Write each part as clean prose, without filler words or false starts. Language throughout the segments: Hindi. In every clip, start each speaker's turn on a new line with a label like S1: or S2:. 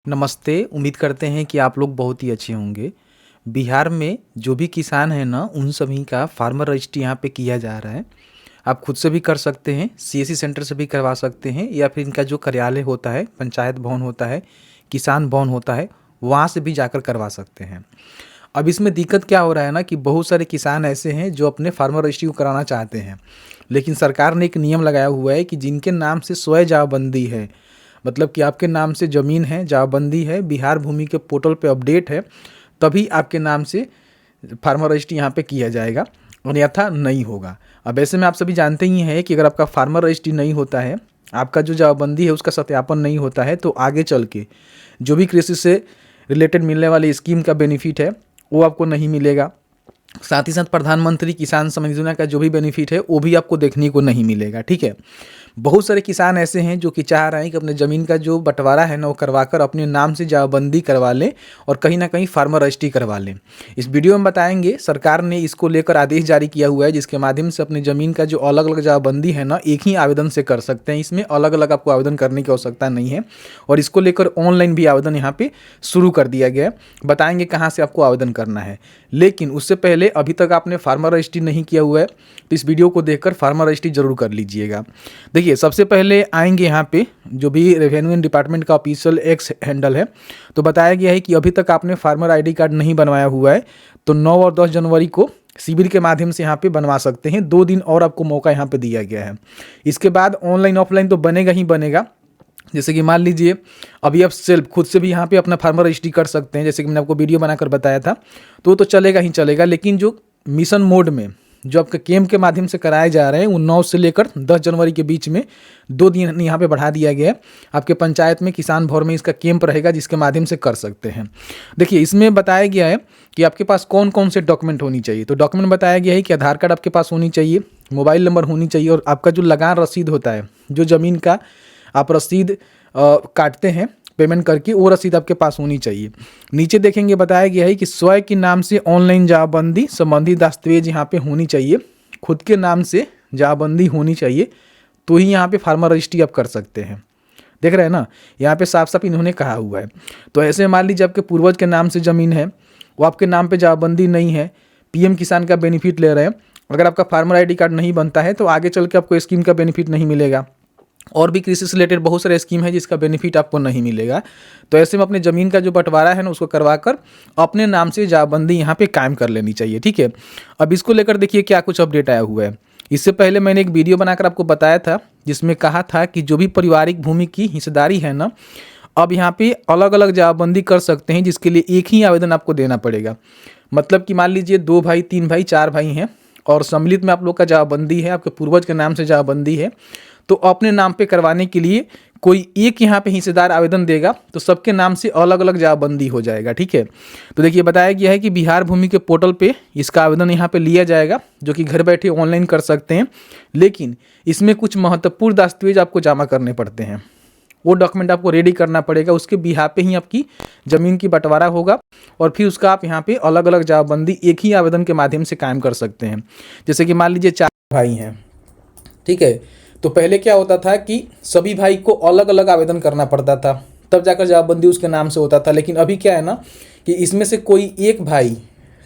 S1: नमस्ते। उम्मीद करते हैं कि आप लोग बहुत ही अच्छे होंगे। बिहार में जो भी किसान हैं ना, उन सभी का फार्मर रजिस्ट्री यहाँ पे किया जा रहा है। आप खुद से भी कर सकते हैं, सीएससी सेंटर से भी करवा सकते हैं, या फिर इनका जो कार्यालय होता है, पंचायत भवन होता है, किसान भवन होता है, वहाँ से भी जाकर करवा सकते हैं। अब इसमें दिक्कत क्या हो रहा है ना कि बहुत सारे किसान ऐसे हैं जो अपने फार्मर रजिस्ट्री को कराना चाहते हैं, लेकिन सरकार ने एक नियम लगाया हुआ है कि जिनके नाम से स्वयं जमाबंदी है, मतलब कि आपके नाम से ज़मीन है, जमाबंदी है, बिहार भूमि के पोर्टल पे अपडेट है, तभी आपके नाम से फार्मर रजिस्ट्री यहाँ पे किया जाएगा, अन्यथा नहीं होगा। अब ऐसे में आप सभी जानते ही हैं कि अगर आपका फार्मर रजिस्ट्री नहीं होता है, आपका जो जमाबंदी है उसका सत्यापन नहीं होता है, तो आगे चल के जो भी कृषि से रिलेटेड मिलने वाली स्कीम का बेनिफिट है वो आपको नहीं मिलेगा। साथ ही साथ प्रधानमंत्री किसान सम्मान योजना का जो भी बेनिफिट है वो भी आपको देखने को नहीं मिलेगा। ठीक है, बहुत सारे किसान ऐसे हैं जो कि चाह रहे हैं कि अपने ज़मीन का जो बंटवारा है ना वो करवाकर अपने नाम से जमाबंदी करवा लें और कहीं ना कहीं फार्मर रजिस्ट्री करवा लें। इस वीडियो में बताएंगे, सरकार ने इसको लेकर आदेश जारी किया हुआ है, जिसके माध्यम से अपनी ज़मीन का जो अलग अलग जमाबंदी है ना, एक ही आवेदन से कर सकते हैं। इसमें अलग अलग आपको आवेदन करने की आवश्यकता नहीं है, और इसको लेकर ऑनलाइन भी आवेदन यहाँ पे शुरू कर दिया गया है। बताएंगे कहाँ से आपको आवेदन करना है, लेकिन उससे पहले अभी तक आपने फार्मर रजिस्ट्री नहीं किया हुआ है तो इस वीडियो को देखकर फार्मर रजिस्ट्री जरूर कर लीजिएगा। देखिए, सबसे पहले आएंगे यहाँ पे जो भी रेवेन्यू डिपार्टमेंट का ऑफिशियल एक्स हैंडल है, तो बताया गया है कि अभी तक आपने फार्मर आईडी कार्ड नहीं बनवाया हुआ है तो 9 और 10 जनवरी को शिविर के माध्यम से यहाँ पे बनवा सकते हैं। 2 दिन और आपको मौका यहाँ पे दिया गया है। इसके बाद ऑनलाइन ऑफलाइन तो बनेगा ही बनेगा। जैसे कि मान लीजिए अभी आप सेल्फ खुद से भी यहाँ पे अपना फार्मर रजिस्ट्री कर सकते हैं, जैसे कि मैंने आपको वीडियो बनाकर बताया था, तो चलेगा ही चलेगा। लेकिन जो मिशन मोड में जो आपके कैंप के माध्यम से कराए जा रहे हैं वो 9 से लेकर 10 जनवरी के बीच में 2 दिन यहाँ पे बढ़ा दिया गया है। आपके पंचायत में किसान भवन में इसका कैंप रहेगा, जिसके माध्यम से कर सकते हैं। देखिए, इसमें बताया गया है कि आपके पास कौन कौन से डॉक्यूमेंट होनी चाहिए। तो डॉक्यूमेंट बताया गया है कि आधार कार्ड आपके पास होनी चाहिए, मोबाइल नंबर होनी चाहिए, और आपका जो लगान रसीद होता है, जो ज़मीन का आप रसीद काटते हैं पेमेंट करके, वो रसीद आपके पास होनी चाहिए। नीचे देखेंगे बताया गया है कि स्वयं के नाम से ऑनलाइन जमाबंदी संबंधी दस्तावेज यहाँ पे होनी चाहिए, खुद के नाम से जमाबंदी होनी चाहिए, तो ही यहाँ पे फार्मर रजिस्ट्री आप कर सकते हैं। देख रहे हैं ना, यहाँ पे साफ साफ इन्होंने कहा हुआ है। तो ऐसे मान लीजिए आपके पूर्वज के नाम से ज़मीन है, वो आपके नाम पर जमाबंदी नहीं है, पीएम किसान का बेनिफिट ले रहे हैं, अगर आपका फार्मर आई डी कार्ड नहीं बनता है तो आगे चल के आपको स्कीम का बेनिफिट नहीं मिलेगा। और भी कृषि से रिलेटेड बहुत सारे स्कीम है जिसका बेनिफिट आपको नहीं मिलेगा। तो ऐसे में अपने ज़मीन का जो बंटवारा है ना उसको करवाकर अपने नाम से जमाबंदी यहाँ पे कायम कर लेनी चाहिए। ठीक है, अब इसको लेकर देखिए क्या कुछ अपडेट आया हुआ है। इससे पहले मैंने एक वीडियो बनाकर आपको बताया था, जिसमें कहा था कि जो भी पारिवारिक भूमि की हिस्सेदारी है ना, अब यहाँ पे अलग अलग जमाबंदी कर सकते हैं, जिसके लिए एक ही आवेदन आपको देना पड़ेगा। मतलब कि मान लीजिए 2 भाई, 3 भाई, 4 भाई हैं और सम्मिलित में आप लोग का जमाबंदी है, आपके पूर्वज के नाम से जमाबंदी है, तो अपने नाम पे करवाने के लिए कोई एक यहाँ पे हिस्सेदार आवेदन देगा तो सबके नाम से अलग अलग जमाबंदी हो जाएगा। ठीक है, तो देखिए बताया गया है कि बिहार भूमि के पोर्टल पे इसका आवेदन यहाँ पे लिया जाएगा, जो कि घर बैठे ऑनलाइन कर सकते हैं। लेकिन इसमें कुछ महत्वपूर्ण दस्तावेज आपको जमा करने पड़ते हैं, वो डॉक्यूमेंट आपको रेडी करना पड़ेगा। उसके बिहार पे ही आपकी ज़मीन की बंटवारा होगा और फिर उसका आप यहाँ पे अलग अलग जमाबंदी एक ही आवेदन के माध्यम से कायम कर सकते हैं। जैसे कि मान लीजिए 4 भाई हैं, ठीक है, तो पहले क्या होता था कि सभी भाई को अलग अलग आवेदन करना पड़ता था, तब जाकर जमाबंदी उसके नाम से होता था। लेकिन अभी क्या है ना कि इसमें से कोई एक भाई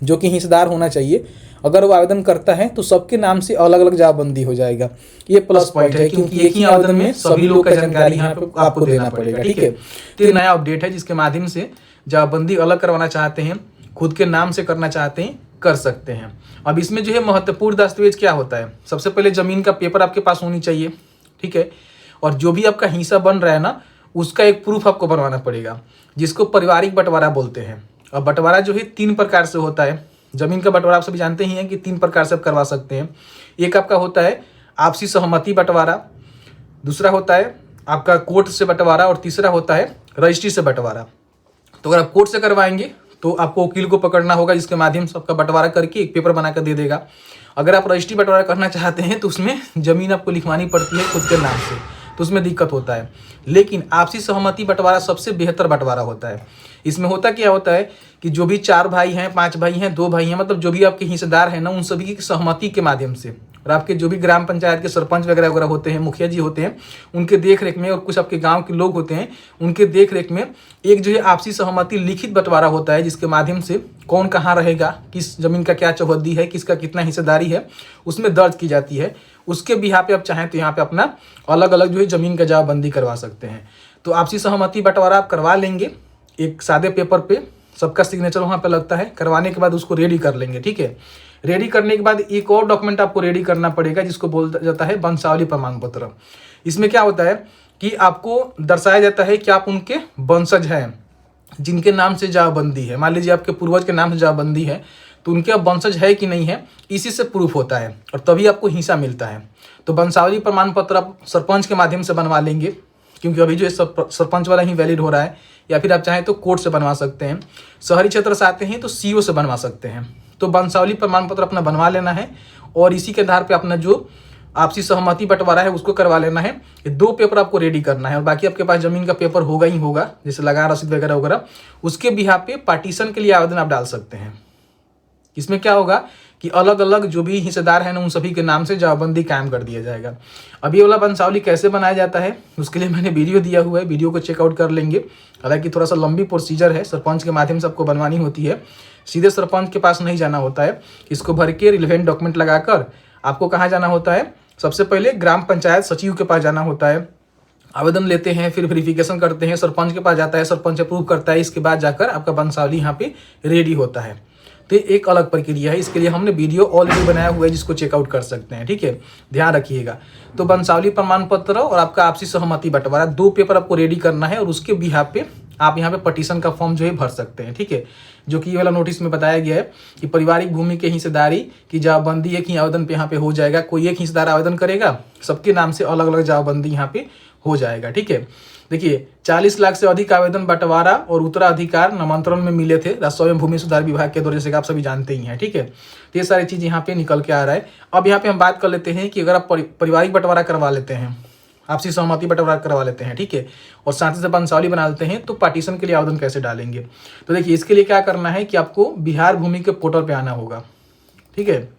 S1: जो कि हिस्सेदार होना चाहिए, अगर वो आवेदन करता है तो सबके नाम से अलग अलग जमाबंदी हो जाएगा। ये प्लस पॉइंट है, क्योंकि एक ही आवेदन में सभी लोग का जानकारी यहाँ पे आपको देना पड़ेगा। ठीक है, तो ये नया अपडेट है, जिसके माध्यम से जमाबंदी अलग करवाना चाहते हैं, खुद के नाम से करना चाहते हैं, कर सकते हैं। अब इसमें जो है महत्वपूर्ण दस्तावेज क्या होता है, सबसे पहले ज़मीन का पेपर आपके पास होनी चाहिए। ठीक है, और जो भी आपका हिस्सा बन रहा है ना उसका एक प्रूफ आपको बनवाना पड़ेगा, जिसको पारिवारिक बंटवारा बोलते हैं। अब बंटवारा जो है 3 प्रकार से होता है। ज़मीन का बंटवारा आप सभी जानते ही हैं कि 3 प्रकार से आप करवा सकते हैं। एक आपका होता है आपसी सहमति बंटवारा, दूसरा होता है आपका कोर्ट से बंटवारा, और तीसरा होता है रजिस्ट्री से बंटवारा। तो अगर आप कोर्ट से करवाएंगे तो आपको वकील को पकड़ना होगा, जिसके माध्यम से आपका बंटवारा करके एक पेपर बनाकर दे देगा। अगर आप रजिस्ट्री बंटवारा करना चाहते हैं तो उसमें ज़मीन आपको लिखवानी पड़ती है खुद के नाम से, तो उसमें दिक्कत होता है। लेकिन आपसी सहमति बंटवारा सबसे बेहतर बंटवारा होता है। इसमें होता क्या होता है कि जो भी 4 भाई हैं, 5 भाई हैं, 2 भाई हैं, मतलब जो भी आपके हिस्सेदार हैं ना, उन सभी की सहमति के माध्यम से और आपके जो भी ग्राम पंचायत के सरपंच वगैरह वगैरह होते हैं, मुखिया जी होते हैं, उनके देख रेख में, और कुछ आपके गांव के लोग होते हैं उनके देख रेख में एक जो है आपसी सहमति लिखित बंटवारा होता है, जिसके माध्यम से कौन कहाँ रहेगा, किस जमीन का क्या चौहद्दी है, किसका कितना हिस्सेदारी है, उसमें दर्ज की जाती है। उसके भी यहाँ पे आप चाहें तो यहाँ पे अपना अलग अलग जो है जमीन का जमाबंदी करवा सकते हैं। तो आपसी सहमति बंटवारा आप करवा लेंगे एक सादे पेपर पे, सबका सिग्नेचर वहाँ पे लगता है। करवाने के बाद उसको रेडी कर लेंगे, ठीक है। रेडी करने के बाद एक और डॉक्यूमेंट आपको रेडी करना पड़ेगा, जिसको बोला जाता है वंशावली प्रमाण पत्र। इसमें क्या होता है कि आपको दर्शाया जाता है कि आप उनके वंशज हैं जिनके नाम से जमाबंदी है। मान लीजिए आपके पूर्वज के नाम से जमाबंदी है, तो उनके अब वंशज है कि नहीं है, इसी से प्रूफ होता है और तभी आपको हिस्सा मिलता है। तो वंशावली प्रमाण पत्र आप सरपंच के माध्यम से बनवा लेंगे, क्योंकि अभी जो है सरपंच वाला ही वैलिड हो रहा है, या फिर आप चाहें तो कोर्ट से बनवा सकते हैं। शहरी क्षेत्र से आते हैं तो सीओ से बनवा सकते हैं। तो वंशावली प्रमाण पत्र अपना बनवा लेना है और इसी के आधार पे अपना जो आपसी सहमति बंटवारा है उसको करवा लेना है। ये 2 पेपर आपको रेडी करना है और बाकी आपके पास जमीन का पेपर होगा ही होगा, जैसे लगान रसीद वगैरह वगैरह। उसके बिहार पे पार्टीशन के लिए आवेदन आप डाल सकते हैं। इसमें क्या होगा कि अलग अलग जो भी हिस्सेदार हैं ना, उन सभी के नाम से जमाबंदी कायम कर दिया जाएगा। अभी वाला वंशावली कैसे बनाया जाता है उसके लिए मैंने वीडियो दिया हुआ है, वीडियो को चेकआउट कर लेंगे। हालांकि थोड़ा सा लंबी प्रोसीजर है, सरपंच के माध्यम से आपको बनवानी होती है, सीधे सरपंच के पास नहीं जाना होता है। इसको भर के रिलेवेंट डॉक्यूमेंट लगाकर आपको कहाँ जाना होता है, सबसे पहले ग्राम पंचायत सचिव के पास जाना होता है। आवेदन लेते हैं, फिर वेरिफिकेशन करते हैं, सरपंच के पास जाता है, सरपंच अप्रूव करता है। इसके बाद जाकर आपका वंशावली यहाँ पे रेडी होता है। तो एक अलग प्रक्रिया है, इसके लिए हमने वीडियो ऑलरेडी बनाया हुआ है, जिसको चेकआउट कर सकते हैं, ठीक है। ध्यान रखिएगा। तो वंशावली प्रमाण पत्र और आपका आपसी सहमति बंटवारा 2 पेपर आपको रेडी करना है और उसके बिहाफ पे आप यहाँ पे पटिशन का फॉर्म जो है भर सकते हैं, ठीक है। जो कि ये वाला नोटिस में बताया गया है कि पारिवारिक भूमि के हिस्सेदारी की जमाबंदी एक ही आवेदन पे यहाँ पे हो जाएगा। कोई एक हिस्सेदार आवेदन करेगा, सबके नाम से अलग अलग जमाबंदी यहाँ पे हो जाएगा, ठीक है। देखिए 40 लाख से अधिक आवेदन बंटवारा और उत्तराधिकार नामांतरण में मिले थे राजस्व एवं भूमि सुधार विभाग के द्वारा, जैसे कि आप सभी जानते ही हैं, ठीक है। तो ये सारी चीज यहाँ पे निकल के आ रहा है। अब यहाँ पे हम बात कर लेते हैं कि अगर आप पारिवारिक बंटवारा करवा लेते हैं, आपसी सहमति बंटवारा करवा लेते हैं, ठीक है, और साथ ही साथ वंशावली बना लेते हैं, तो पार्टीशन के लिए आवेदन कैसे डालेंगे। तो देखिए इसके लिए क्या करना है कि आपको बिहार भूमि के पोर्टल पे आना होगा, ठीक है।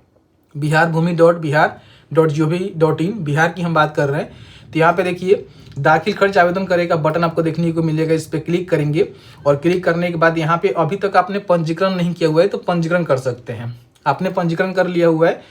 S1: biharbhumi.bihar.gov.in, बिहार की हम बात कर रहे हैं। तो यहाँ पे देखिए दाखिल खर्च आवेदन करेगा बटन आपको देखने को मिलेगा, इस पर क्लिक करेंगे और क्लिक करने के बाद यहाँ पे अभी तक आपने पंजीकरण नहीं किया हुआ है तो पंजीकरण कर सकते हैं। आपने पंजीकरण कर लिया हुआ है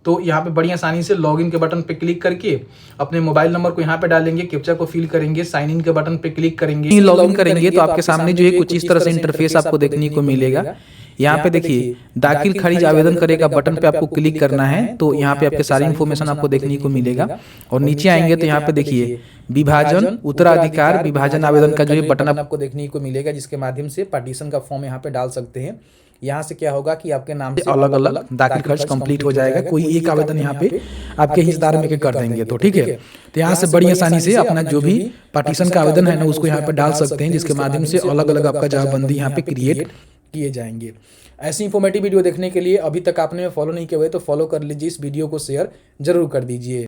S1: तो यहाँ पे बड़ी आसानी से लॉगिन के बटन पे क्लिक करके अपने मोबाइल नंबर को यहाँ पे डालेंगे, कैप्चा को फिल करेंगे, साइन इन के बटन पे क्लिक करेंगे, लॉगिन करेंगे तो आपके सामने जो है कुछ इस तरह से इंटरफेस आपको देखने को मिलेगा। यहाँ पे देखिए दाखिल खारिज आवेदन करेगा बटन पे आपको क्लिक करना है, तो यहाँ पे आपके सारी इन्फॉर्मेशन आपको देखने को मिलेगा। और नीचे आएंगे तो यहाँ पे देखिए विभाजन उत्तराधिकार विभाजन आवेदन का जो है बटन आपको देखने को मिलेगा, जिसके माध्यम से पार्टीशन का फॉर्म यहाँ पे डाल सकते हैं। यहाँ से क्या होगा कि आपके नाम से अलग अलग दाखिल खर्च कंप्लीट हो जाएगा। कोई एक आवेदन यहाँ पे आपके हिस्सेदार में कर देंगे तो ठीक है। तो यहाँ से बड़ी आसानी से अपना जो भी पार्टीशन का आवेदन है ना उसको यहाँ पे डाल सकते हैं, जिसके माध्यम से अलग अलग आपका जमाबंदी यहाँ पे क्रिएट किए जाएंगे। ऐसी इंफॉर्मेटिव वीडियो देखने के लिए अभी तक आपने फॉलो नहीं किया हुआ है तो फॉलो कर लीजिए, इस वीडियो को शेयर जरूर कर दीजिए।